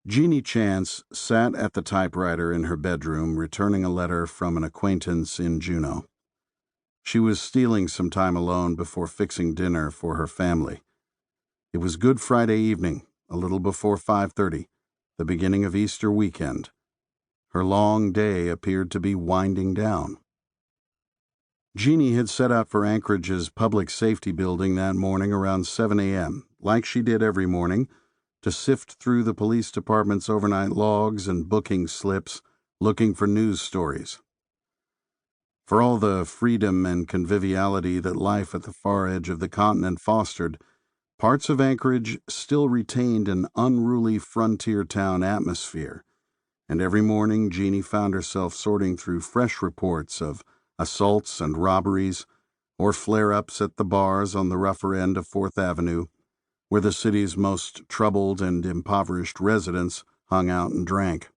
Jeannie Chance sat at the typewriter in her bedroom returning a letter from an acquaintance in Juneau. She was stealing some time alone before fixing dinner for her family. It was Good Friday evening, a little before 5:30, the beginning of Easter weekend. Her long day appeared to be winding down. Jeannie had set out for Anchorage's public safety building that morning around 7 a.m., like she did every morning, to sift through the police department's overnight logs and booking slips looking for news stories. For all the freedom and conviviality that life at the far edge of the continent fostered, parts of Anchorage still retained an unruly frontier town atmosphere, and every morning Jeannie found herself sorting through fresh reports of assaults and robberies, or flare-ups at the bars on the rougher end of 4th Avenue, where the city's most troubled and impoverished residents hung out and drank.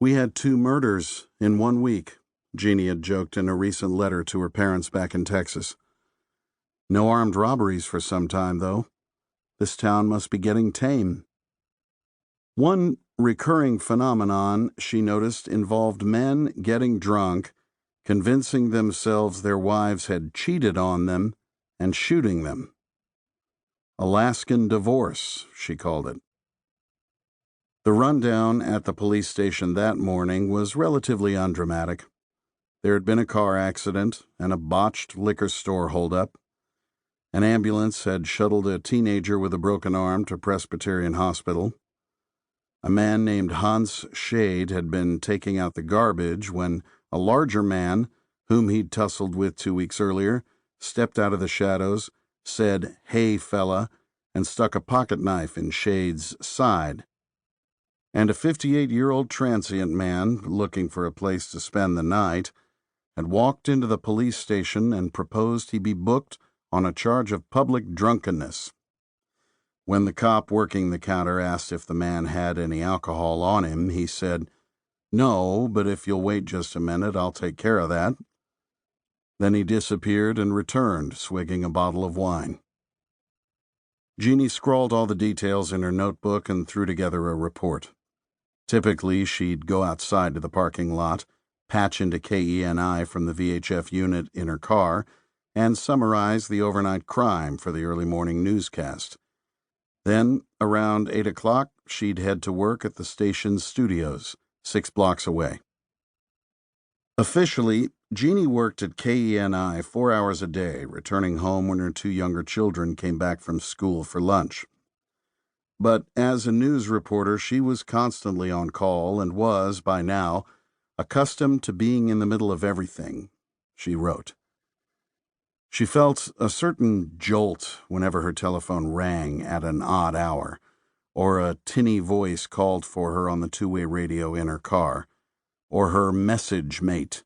"We had 2 murders in 1 week," Jeannie had joked in a recent letter to her parents back in Texas. "No armed robberies for some time, though. This town must be getting tame." One recurring phenomenon she noticed involved men getting drunk, convincing themselves their wives had cheated on them, and shooting them. Alaskan divorce, she called it. The rundown at the police station that morning was relatively undramatic. There had been a car accident and a botched liquor store holdup. An ambulance had shuttled a teenager with a broken arm to Presbyterian Hospital. A man named Hans Shade had been taking out the garbage when a larger man, whom he'd tussled with 2 weeks earlier, stepped out of the shadows, said, "Hey, fella," and stuck a pocket knife in Shade's side. And a 58-year-old transient man, looking for a place to spend the night, had walked into the police station and proposed he be booked on a charge of public drunkenness. When the cop working the counter asked if the man had any alcohol on him, he said, "No, but if you'll wait just a minute, I'll take care of that." Then he disappeared and returned, swigging a bottle of wine. Jeannie scrawled all the details in her notebook and threw together a report. Typically, she'd go outside to the parking lot, patch into KENI from the VHF unit in her car, and summarize the overnight crime for the early morning newscast. Then, around 8 o'clock, she'd head to work at the station's studios, 6 blocks away. Officially, Jeannie worked at KENI 4 hours a day, returning home when her 2 younger children came back from school for lunch. But as a news reporter, she was constantly on call and was, by now, accustomed to being in the middle of everything, she wrote. She felt a certain jolt whenever her telephone rang at an odd hour, or a tinny voice called for her on the 2-way radio in her car, or her message mate,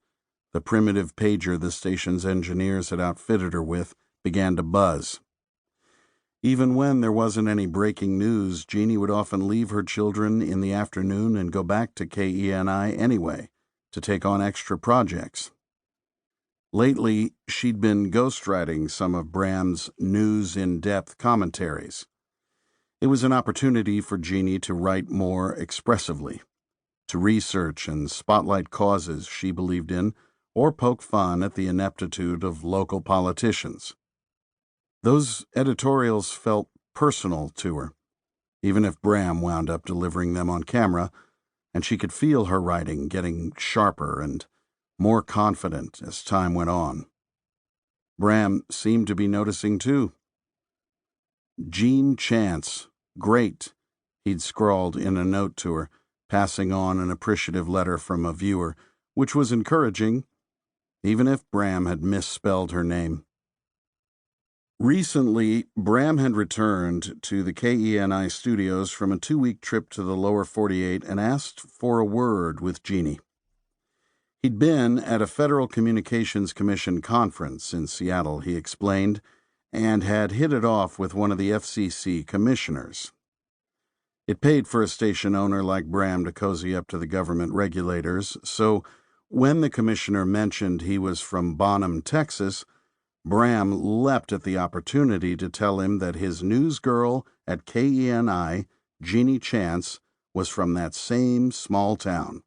the primitive pager the station's engineers had outfitted her with, began to buzz. Even when there wasn't any breaking news, Jeannie would often leave her children in the afternoon and go back to KENI anyway, to take on extra projects. Lately, she'd been ghostwriting some of Bram's news in-depth commentaries. It was an opportunity for Jeannie to write more expressively, to research and spotlight causes she believed in, or poke fun at the ineptitude of local politicians. Those editorials felt personal to her, even if Bram wound up delivering them on camera, and she could feel her writing getting sharper and more confident as time went on. Bram seemed to be noticing too. "Jean Chance, great," he'd scrawled in a note to her, passing on an appreciative letter from a viewer, which was encouraging, even if Bram had misspelled her name. Recently, Bram had returned to the KENI studios from a 2-week trip to the lower 48 and asked for a word with Jeannie. He'd been at a Federal Communications Commission conference in Seattle, he explained, and had hit it off with one of the FCC commissioners. It paid for a station owner like Bram to cozy up to the government regulators, so when the commissioner mentioned he was from Bonham, Texas, Bram leapt at the opportunity to tell him that his newsgirl at KENI, Jeannie Chance, was from that same small town.